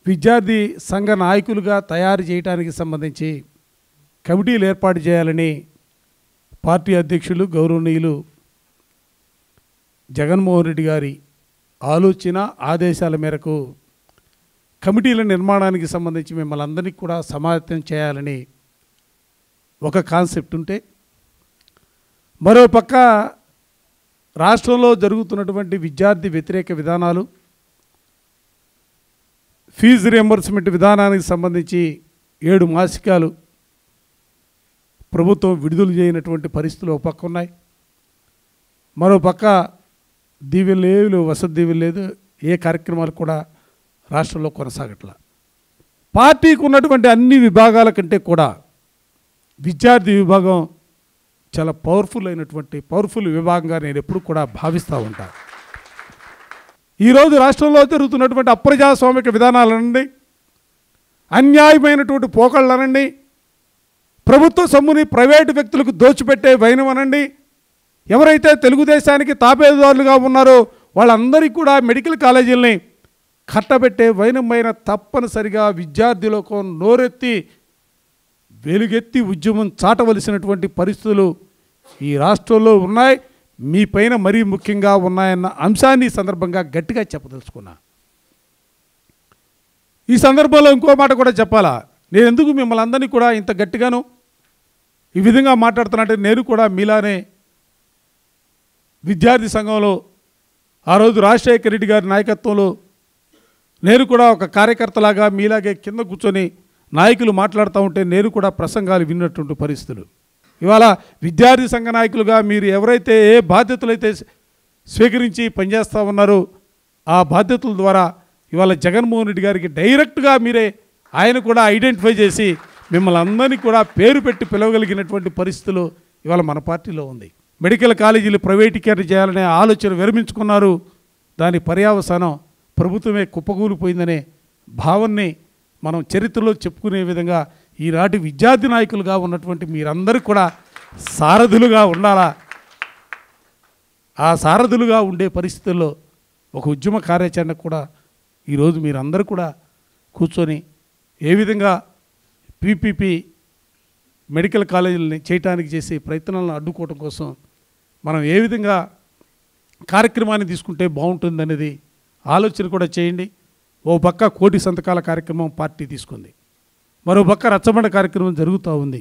విద్యార్థి సంఘ నాయకులుగా తయారు చేయడానికి సంబంధించి కమిటీలు ఏర్పాటు చేయాలని పార్టీ అధ్యక్షులు గౌరవనీయులు జగన్మోహన్ రెడ్డి గారి ఆలోచన ఆదేశాల మేరకు కమిటీల నిర్మాణానికి సంబంధించి మిమ్మల్ని అందరినీ కూడా సమాయత్తం చేయాలని ఒక కాన్సెప్ట్ ఉంటే, మరో పక్క రాష్ట్రంలో జరుగుతున్నటువంటి విద్యార్థి వ్యతిరేక విధానాలు, ఫీజు రియంబర్స్మెంట్ విధానానికి సంబంధించి 7 మాసికాలు ప్రభుత్వం విడుదల చేయనటువంటి పరిస్థితులు ఒక పక్క ఉన్నాయి. మరో పక్క దీవెనలు లేవు, వసతి దీవెన లేదు, ఏ కార్యక్రమాలు కూడా రాష్ట్రంలో కొనసాగట్లా. పార్టీకి ఉన్నటువంటి అన్ని విభాగాల కంటే కూడా విద్యార్థి విభాగం చాలా పవర్ఫుల్ విభాగంగా నేను ఎప్పుడు కూడా భావిస్తూ ఉంటాను. ఈరోజు రాష్ట్రంలో జరుగుతున్నటువంటి అప్రజాస్వామిక విధానాలనండి, అన్యాయమైనటువంటి పోకళ్ళనండి, ప్రభుత్వ సొమ్ముని ప్రైవేటు వ్యక్తులకు దోచిపెట్టే వైనమనండి, ఎవరైతే తెలుగుదేశానికి తాపేదారులుగా ఉన్నారో వాళ్ళందరికీ కూడా మెడికల్ కాలేజీలని కట్టబెట్టే వైనమైన తప్పనిసరిగా విద్యార్థి లోకం నోరెత్తి వెలుగెత్తి ఉద్యమం చాటవలసినటువంటి పరిస్థితులు ఈ రాష్ట్రంలో ఉన్నాయి, మీ పైన మరీ ముఖ్యంగా ఉన్నాయన్న అంశాన్ని ఈ సందర్భంగా గట్టిగా చెప్పదలుచుకున్నా. ఈ సందర్భంలో ఇంకో మాట కూడా చెప్పాలా, నేను ఎందుకు మిమ్మల్ని అందరినీ కూడా ఇంత గట్టిగాను ఈ విధంగా మాట్లాడుతున్నట్టే, నేను కూడా మీలానే విద్యార్థి సంఘంలో ఆ రోజు రాజశేఖర రెడ్డి గారి నాయకత్వంలో నేను కూడా ఒక కార్యకర్తలాగా మీలాగే కింద కూర్చొని నాయకులు మాట్లాడుతూ ఉంటే నేను కూడా ప్రసంగాలు విన్నటువంటి పరిస్థితులు. ఇవాళ విద్యార్థి సంఘ నాయకులుగా మీరు ఎవరైతే ఏ బాధ్యతలు అయితే స్వీకరించి పనిచేస్తూ ఉన్నారో ఆ బాధ్యతల ద్వారా ఇవాళ జగన్మోహన్ రెడ్డి గారికి డైరెక్ట్గా మీరే ఆయన కూడా ఐడెంటిఫై చేసి మిమ్మల్ని అందరినీ కూడా పేరు పెట్టి పిలవగలిగినటువంటి పరిస్థితులు ఇవాళ మన పార్టీలో ఉంది. మెడికల్ కాలేజీలు ప్రైవేటీకరణ చేయాలనే ఆలోచన విరమించుకున్నారు. దాని పర్యావసానం ప్రభుత్వమే కుప్పకూలిపోయిందనే భావనని మనం చరిత్రలో చెప్పుకునే విధంగా ఈనాటి విద్యార్థి నాయకులుగా ఉన్నటువంటి మీరందరూ కూడా సారథులుగా ఉండాలా. ఆ సారథులుగా ఉండే పరిస్థితుల్లో ఒక ఉద్యమ కార్యాచరణ కూడా ఈరోజు మీరందరూ కూడా కూర్చొని ఏ విధంగా పీపీపీ మెడికల్ కాలేజీలని చేయటానికి చేసే ప్రయత్నాలను అడ్డుకోవడం కోసం మనం ఏ విధంగా కార్యక్రమాన్ని తీసుకుంటే బాగుంటుందనేది ఆలోచన కూడా చేయండి. ఓ పక్క 1,00,00,000 సంతకాల కార్యక్రమం పార్టీ తీసుకుంది, మరో పక్క రచ్చబండ కార్యక్రమం జరుగుతూ ఉంది.